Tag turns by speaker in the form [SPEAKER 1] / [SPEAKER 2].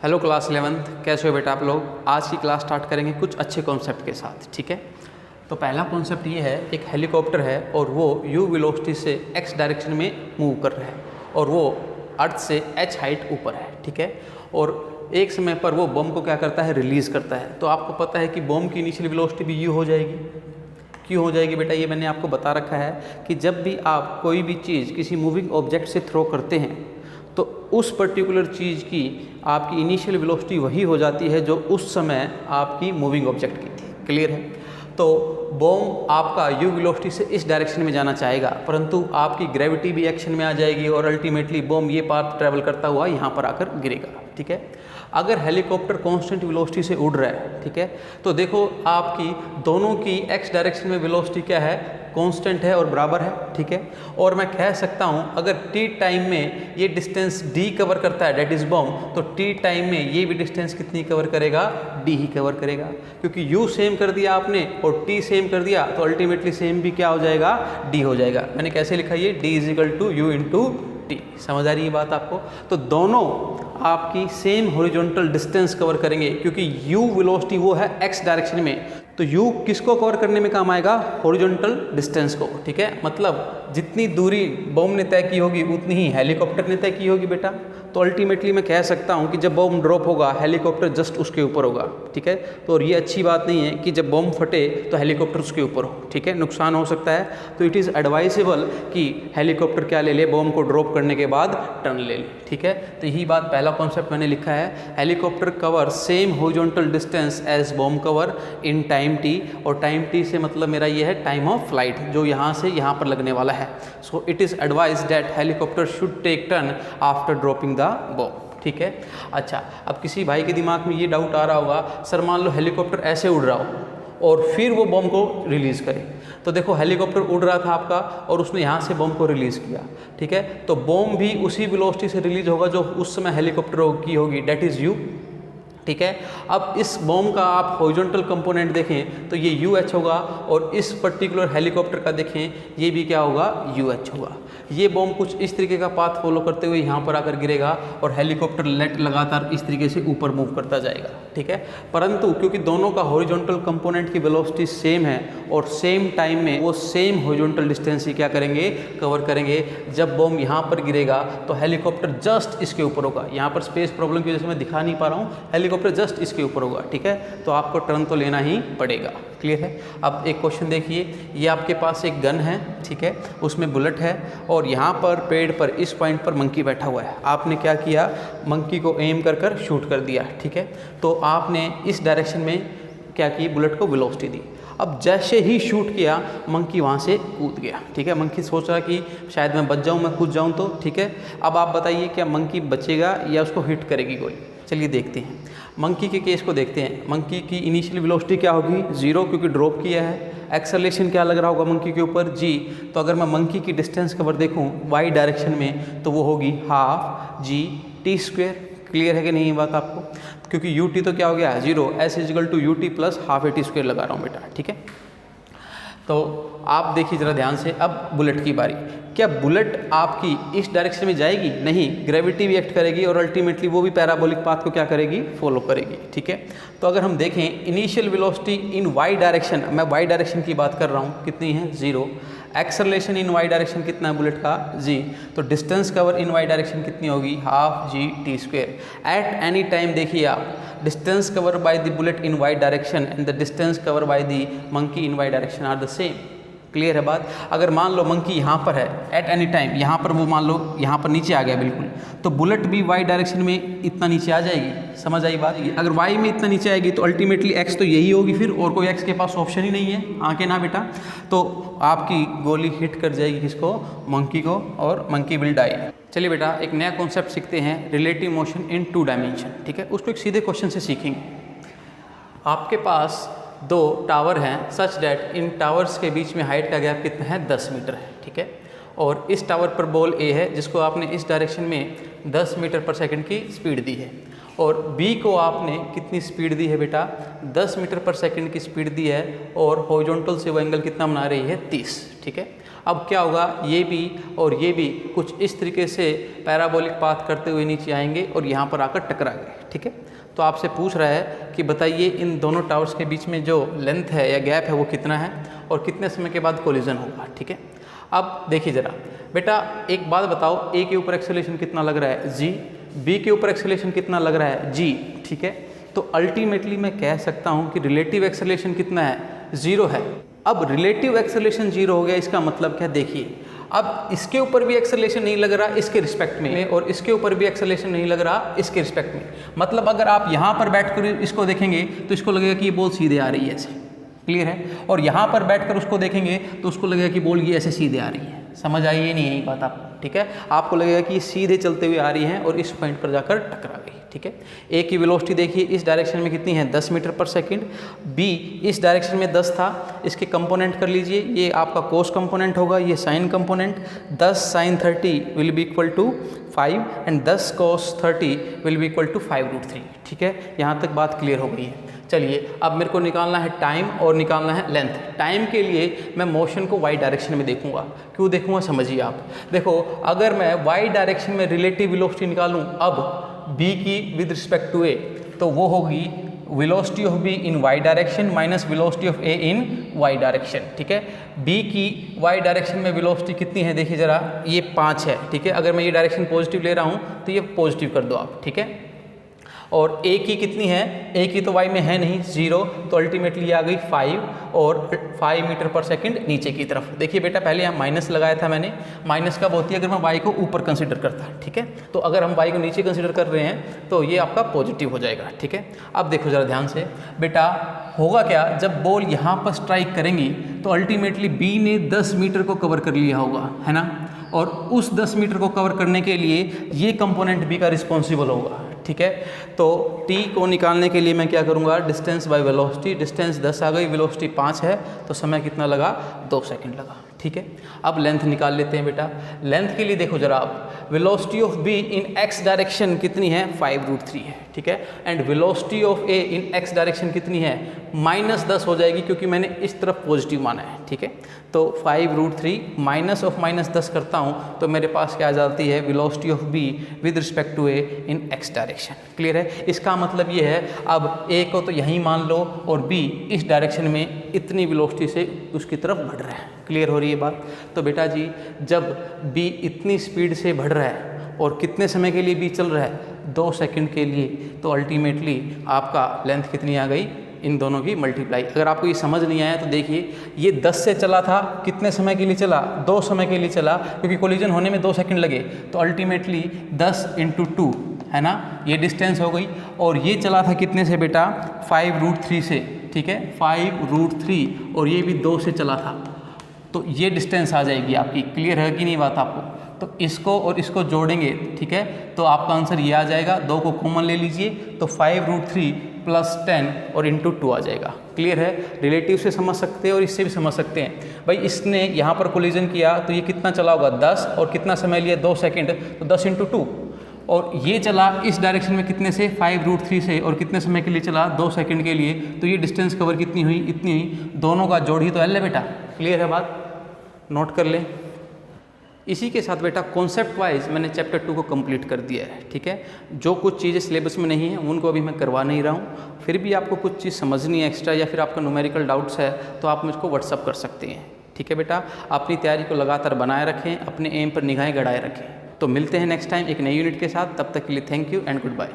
[SPEAKER 1] Hello class 11th, कैसे हो बेटा आप लोग। आज की क्लास स्टार्ट करेंगे कुछ अच्छे कॉन्सेप्ट के साथ, ठीक है। तो पहला कॉन्सेप्ट ये है, एक हेलीकॉप्टर है और वो u वेलोसिटी से x डायरेक्शन में मूव कर रहा है और वो अर्थ से h हाइट ऊपर है, ठीक है। और एक समय पर वो बम को क्या करता है, रिलीज़ करता है। तो आपको पता है कि बम की इनिशियल वेलोसिटी भी u हो जाएगी। क्यों हो जाएगी बेटा, ये मैंने आपको बता रखा है कि जब भी आप कोई भी चीज़ किसी मूविंग ऑब्जेक्ट से थ्रो करते हैं तो उस पर्टिकुलर चीज़ की आपकी इनिशियल वेलोसिटी वही हो जाती है जो उस समय आपकी मूविंग ऑब्जेक्ट की थी। क्लियर है। तो बॉम आपका u वेलोसिटी से इस डायरेक्शन में जाना चाहेगा, परंतु आपकी ग्रेविटी भी एक्शन में आ जाएगी और अल्टीमेटली बॉम ये पाथ ट्रैवल करता हुआ यहाँ पर आकर गिरेगा, ठीक है। अगर हेलीकॉप्टर कांस्टेंट वेलोसिटी से उड़ रहा है, ठीक है, तो देखो आपकी दोनों की x डायरेक्शन में वेलोसिटी क्या है, कांस्टेंट है और बराबर है, ठीक है। और मैं कह सकता हूँ अगर t टाइम में ये डिस्टेंस d कवर करता है, डेट इज बॉम, तो t टाइम में ये भी डिस्टेंस कितनी कवर करेगा, d ही कवर करेगा। क्योंकि u सेम कर दिया आपने और t सेम कर दिया तो अल्टीमेटली सेम भी क्या हो जाएगा, d हो जाएगा। मैंने कैसे लिखा ये, d is equal to u into t. समझ आ रही है बात आपको। तो दोनों आपकी सेम हॉरिजॉन्टल डिस्टेंस कवर करेंगे क्योंकि u वेलोसिटी वो है x डायरेक्शन में, तो u किसको कवर करने में काम आएगा, हॉरिजॉन्टल डिस्टेंस को, ठीक है। मतलब जितनी दूरी बॉम ने तय की होगी उतनी ही हेलीकॉप्टर ने तय की होगी बेटा। तो अल्टीमेटली मैं कह सकता हूँ कि जब बॉम ड्रॉप होगा हेलीकॉप्टर जस्ट उसके ऊपर होगा, ठीक है। तो और ये अच्छी बात नहीं है कि जब बॉम फटे तो हेलीकॉप्टर उसके ऊपर हो, ठीक है, नुकसान हो सकता है। तो इट इज़ एडवाइजेबल कि हेलीकॉप्टर क्या ले ले, बॉम को ड्रॉप करने के बाद टर्न ले ले, ठीक है। तो यही बात, पहला कॉन्सेप्ट मैंने लिखा है, helicopter cover same horizontal distance as bomb cover in time t। और टाइम t से मतलब मेरा ये है टाइम ऑफ फ्लाइट, जो यहाँ से यहाँ पर लगने वाला है। So it is advise that helicopter should take turn after dropping the bomb, ठीक है। अच्छा, अब किसी भाई के दिमाग में ये डाउट आ रहा होगा, सर मान लो हेलीकॉप्टर ऐसे उड़ रहा हो और फिर वो बम को रिलीज़ करे। तो देखो हेलीकॉप्टर उड़ रहा था आपका और उसने यहाँ से बम को रिलीज़ किया, ठीक है। तो बम भी उसी वेलोसिटी से रिलीज होगा जो उस समय हेलीकॉप्टर की होगी, डेट इज़ u, ठीक है। अब इस बॉम का आप हॉरिजॉन्टल कंपोनेंट देखें तो ये UH होगा और इस पर्टिकुलर हेलीकॉप्टर का देखें ये भी क्या होगा, UH होगा। ये बॉम कुछ इस तरीके का पाथ फॉलो करते हुए यहाँ पर आकर गिरेगा और हेलीकॉप्टर लगातार इस तरीके से ऊपर मूव करता जाएगा, ठीक है। परंतु क्योंकि दोनों का हॉरिजॉन्टल कंपोनेंट की वेलोसिटी सेम है और सेम टाइम में वो सेम हॉरिजॉन्टल डिस्टेंस ही क्या करेंगे, कवर करेंगे। जब बॉम यहाँ पर गिरेगा तो हेलीकॉप्टर जस्ट इसके ऊपर होगा। यहाँ पर स्पेस प्रॉब्लम की वजह से मैं दिखा नहीं पा रहा हूँ, हेलीकॉप्टर जस्ट इसके ऊपर होगा, ठीक है। तो आपको टर्न तो लेना ही पड़ेगा। क्लियर है। अब एक क्वेश्चन देखिए, ये आपके पास एक गन है, ठीक है, उसमें बुलेट है और यहाँ पर पेड़ पर इस पॉइंट पर मंकी बैठा हुआ है। आपने क्या किया, मंकी को एम कर कर शूट कर दिया, ठीक है। तो आपने इस डायरेक्शन में क्या की, बुलेट को वेलोसिटी दी। अब जैसे ही शूट किया मंकी वहाँ से कूद गया, ठीक है। मंकी सोच रहा कि शायद मैं बच जाऊँ, मैं कूद जाऊँ तो, ठीक है। अब आप बताइए क्या मंकी बचेगा या उसको हिट करेगी गोली। चलिए देखते हैं, मंकी के केस को देखते हैं। मंकी की इनिशियल वेलोसिटी क्या होगी, 0, क्योंकि ड्रॉप किया है। एक्सेलरेशन क्या लग रहा होगा मंकी के ऊपर, g। तो अगर मैं मंकी की डिस्टेंस कवर देखूं y डायरेक्शन में तो वो होगी half g t square. Clear है कि नहीं ये बात आपको, क्योंकि ut तो क्या हो गया 0, s is equal to ut plus half at square लगा रहा हूँ बेटा, ठीक है। तो आप देखिए ज़रा ध्यान से, अब बुलेट की बारी। क्या बुलेट आपकी इस डायरेक्शन में जाएगी, नहीं, ग्रेविटी भी एक्ट करेगी और अल्टीमेटली वो भी पैराबोलिक पाथ को क्या करेगी, फॉलो करेगी, ठीक है। तो अगर हम देखें इनिशियल वेलोसिटी इन y डायरेक्शन, मैं y डायरेक्शन की बात कर रहा हूँ, कितनी है 0। एक्सेलरेशन इन y डायरेक्शन कितना है बुलेट का, g। तो distance cover in y direction कितनी होगी, half g t square. At any time देखिए आप, distance cover by the bullet in y direction and the distance cover by the monkey in y direction are the same. Clear है बात। अगर मान लो monkey यहाँ पर है एट एनी टाइम, यहाँ पर वो मान लो यहाँ पर नीचे आ गया बिल्कुल, तो बुलेट भी y डायरेक्शन में इतना नीचे आ जाएगी। समझ आई बात। अगर y में इतना नीचे आएगी तो अल्टीमेटली x तो यही होगी फिर, और कोई x के पास ऑप्शन ही नहीं है, आके ना बेटा। तो आपकी गोली हिट कर जाएगी किसको, मंकी को, और मंकी विल डाई। चलिए बेटा एक नया कॉन्सेप्ट सीखते हैं, रिलेटिव मोशन इन 2 डायमेंशन, ठीक है। उसको एक सीधे क्वेश्चन से सीखेंगे। आपके पास 2 टावर हैं, सच डैट इन टावर्स के बीच में हाइट का गैप कितना है, 10 मीटर है, ठीक है। और इस टावर पर बॉल A है जिसको आपने इस डायरेक्शन में 10 मीटर पर सेकंड की स्पीड दी है, और B को आपने कितनी स्पीड दी है बेटा, 10 मीटर पर सेकंड की स्पीड दी है, और हॉरिजॉन्टल से वो एंगल कितना बना रही है, 30, ठीक है। अब क्या होगा, ये भी और ये भी कुछ इस तरीके से पैराबोलिक पाथ करते हुए नीचे आएंगे और यहाँ पर आकर टकराएंगे। ठीक है, तो आपसे पूछ रहा है कि बताइए इन दोनों टावर्स के बीच में जो लेंथ है या गैप है वो कितना है और कितने समय के बाद कोलिजन होगा। ठीक है, अब देखिए ज़रा बेटा, एक बात बताओ, ए के ऊपर एक्सेलरेशन कितना लग रहा है g, बी के ऊपर एक्सेलरेशन कितना लग रहा है g। ठीक है, तो अल्टीमेटली मैं कह सकता हूँ कि रिलेटिव एक्सेलरेशन कितना है, 0 है। अब रिलेटिव एक्सेलरेशन 0 हो गया, इसका मतलब क्या, देखिए अब इसके ऊपर भी एक्सेलरेशन नहीं लग रहा इसके रिस्पेक्ट में और इसके ऊपर भी एक्सेलरेशन नहीं लग रहा इसके रिस्पेक्ट में। मतलब अगर आप यहाँ पर बैठकर इसको देखेंगे तो इसको लगेगा कि ये बॉल सीधे आ रही है ऐसे, क्लियर है, और यहाँ पर बैठकर उसको देखेंगे तो उसको लगेगा कि बॉल ये ऐसे सीधे आ रही है। समझ आई है नहीं यही बात आपको। ठीक है, आपको लगेगा कि ये सीधे चलते हुए आ रही है और इस पॉइंट पर जाकर टकरा गई। ठीक है, ए की वेलोसिटी देखिए इस डायरेक्शन में कितनी है, 10 मीटर पर सेकंड, बी इस डायरेक्शन में 10 था, इसके कंपोनेंट कर लीजिए, ये आपका कोस कंपोनेंट होगा, ये sine component, 10 sin 30 will be equal to 5 and 10 cos 30 will be equal to 5√3। ठीक है, यहाँ तक बात क्लियर हो गई है। चलिए अब मेरे को निकालना है टाइम और निकालना है लेंथ। टाइम के लिए मैं मोशन को वाई डायरेक्शन में देखूंगा। क्यों देखूंगा समझिए आप, देखो अगर मैं वाई डायरेक्शन में रिलेटिव वेलोसिटी निकालूं अब बी की विद रिस्पेक्ट टू ए, तो वो होगी velocity of B in Y direction minus velocity of A in Y direction. ठीक है, बी की वाई डायरेक्शन में वेलोसिटी कितनी है, देखिए ज़रा, ये 5 है। ठीक है, अगर मैं ये डायरेक्शन पॉजिटिव ले रहा हूँ तो ये पॉजिटिव कर दो आप। ठीक है, और ए की कितनी है, ए की तो वाई में है नहीं 0, तो अल्टीमेटली आ गई 5 और 5 मीटर पर सेकंड नीचे की तरफ। देखिए बेटा पहले यहाँ माइनस लगाया था मैंने, माइनस कब होती है अगर मैं वाई को ऊपर कंसीडर करता। ठीक है, तो अगर हम वाई को नीचे कंसीडर कर रहे हैं तो ये आपका पॉजिटिव हो जाएगा। ठीक है, अब देखो ज़रा ध्यान से बेटा, होगा क्या, जब बॉल यहाँ पर स्ट्राइक करेंगी तो अल्टीमेटली बी ने 10 मीटर को कवर कर लिया होगा, है ना, और उस 10 मीटर को कवर करने के लिए ये कंपोनेंट बी का रिस्पॉन्सिबल होगा। ठीक है, तो t को निकालने के लिए मैं क्या करूँगा, डिस्टेंस बाय वेलोसिटी, डिस्टेंस 10 आ गई, वेलोसिटी 5 है, तो समय कितना लगा, 2 सेकंड लगा। ठीक है, अब लेंथ निकाल लेते हैं बेटा। लेंथ के लिए देखो जरा आप, velocity of B in x direction कितनी है, 5√3 है। ठीक है, and velocity of A in x direction कितनी है, -10 हो जाएगी क्योंकि मैंने इस तरफ पॉजिटिव माना है। ठीक है, तो 5√3 माइनस ऑफ -10 करता हूँ तो मेरे पास क्या आ जाती है, velocity of B with respect to A in x direction. Clear है, इसका मतलब ये है अब ए को तो यहीं मान लो और बी इस डायरेक्शन में इतनी वेलोसिटी से उसकी तरफ बढ़ रहा है। क्लियर हो रही है बात। तो बेटा जी जब बी इतनी स्पीड से बढ़ रहा है और कितने समय के लिए बी चल रहा है, 2 सेकंड के लिए, तो अल्टीमेटली आपका लेंथ कितनी आ गई, इन दोनों की मल्टीप्लाई। अगर आपको ये समझ नहीं आया तो देखिए, ये 10 से चला था, कितने समय के लिए चला, 2 समय के लिए चला, क्योंकि कोलिजन होने में 2 सेकंड लगे, तो अल्टीमेटली 10 × 2 है ना, ये डिस्टेंस हो गई। और ये चला था कितने से बेटा, 5√3 से। ठीक है, 5√3 और ये भी 2 से चला था, तो ये डिस्टेंस आ जाएगी आपकी। क्लियर है कि नहीं बात आपको, तो इसको और इसको जोड़ेंगे। ठीक है, तो आपका आंसर ये आ जाएगा, 2 को कॉमन ले लीजिए तो 5√3 + 10 और × 2 आ जाएगा। क्लियर है, रिलेटिव से समझ सकते हैं और इससे भी समझ सकते हैं। भाई इसने यहाँ पर कोलिजन किया तो ये कितना चला होगा, 10, और कितना समय लिया, 2 सेकंड, तो 10 × 2। और ये चला इस डायरेक्शन में कितने से, 5√3 से, और कितने समय के लिए चला, 2 सेकंड के लिए, तो ये डिस्टेंस कवर कितनी हुई, इतनी हुई। दोनों का जोड़ ही तो L है बेटा। क्लियर है बात, नोट कर लें। इसी के साथ बेटा कॉन्सेप्ट वाइज मैंने चैप्टर 2 को कंप्लीट कर दिया है। ठीक है, जो कुछ चीज़ें सिलेबस में नहीं है उनको अभी मैं करवा नहीं रहा हूँ। फिर भी आपको कुछ चीज़ समझनी है एक्स्ट्रा या फिर आपका न्यूमेरिकल डाउट्स है तो आप मुझको व्हाट्सअप कर सकते हैं। ठीक है बेटा, अपनी तैयारी को लगातार बनाए रखें, अपने एम पर निगाहें गड़ाए रखें। तो मिलते हैं नेक्स्ट टाइम एक नई यूनिट के साथ, तब तक के लिए thank you and good bye.